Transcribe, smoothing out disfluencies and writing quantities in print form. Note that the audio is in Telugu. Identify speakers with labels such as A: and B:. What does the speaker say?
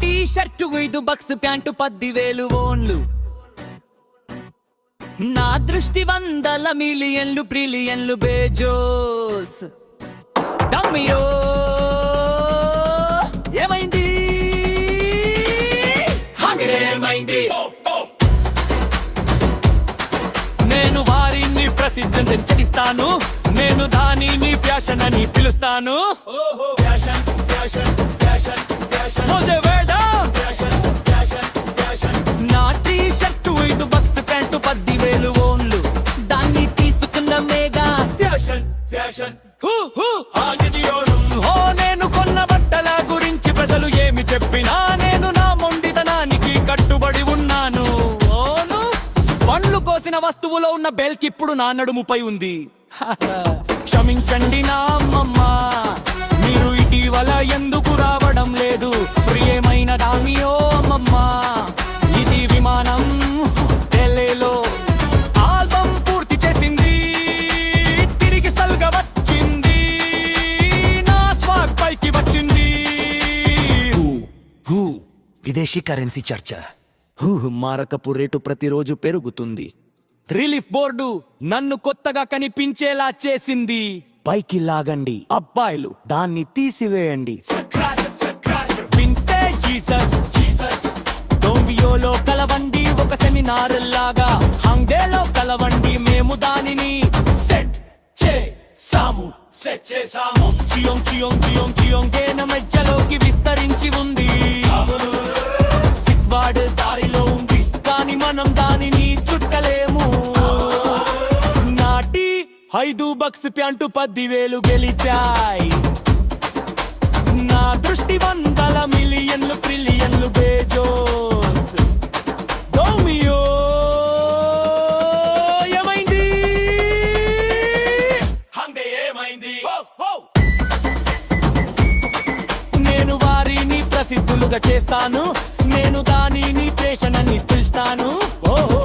A: టీ షర్టు 5 బక్స్ ప్యాంటు 10,000 ఓన్లు నా దృష్టి 100 మిలియన్లు ప్రిలియన్లు బేజోస్ డమ్మియో ఏమైంది ఏమైంది నేను వారిని ప్రసిద్ధిని చెల్లిస్తాను నేను దానిని ప్యాషన్ అని పిలుస్తాను నా టీ షర్టు 5 బక్స్ ప్యాంటు 10,000 ఓన్లు దాన్ని తీసుకున్న మేగా నేను కొన్న బట్టల గురించి ప్రజలు ఏమి చెప్పినా నేను నా మొండితనానికి కట్టుబడి ఉన్నాను ఓను పండ్లు కోసిన వస్తువులో ఉన్న బెల్ట్ ఇప్పుడు నా నడుముపై ఉంది క్షమించండి నా అమ్మమ్మ మీరు ఇటీవల ఎందుకు రావడం లేదు ప్రియమైన దామియో అమ్మమ్మ ఇది విమానం ఢిల్లీలో ఆల్బమ్ పూర్తి చేసింది తిరిగి సల్గా వచ్చింది నా స్వాగ్ పైకి వచ్చింది విదేశీ కరెన్సీ చర్చ మారకపు రేటు ప్రతిరోజు పెరుగుతుంది రిలీఫ్ బోర్డు నన్ను కొత్తగా కనిపించేలా చేసింది పైకి లాగండి అబ్బాయిలు దాన్ని తీసివేయండి వింటేజ్ జీసస్ డోంబియోలో కలవండి ఒక సెమినార్ లాగా హంగేలో కలవండి మేము దానిని సెట్ చేసాము చియోంగ్ చియోంగ్ చియోంగ్ చియోంగేన మధ్యలోకి విస్తరించి ఉంది సిగ్వాడ్ దారిలో ఉంది కానీ మనం దానిని చుట్టలేము నాటి 5 బక్స్ ప్యాంటు 10,000 గెలిచాయి నా దృష్టి 100 మిలియన్లు ప్రిలియన్లు బేజోస్ డోమియో ఏమైంది నేను వారిని ప్రసిద్ధులుగా చేస్తాను నేను దానిని ప్రేషణ అని పిలుస్తాను ఓహో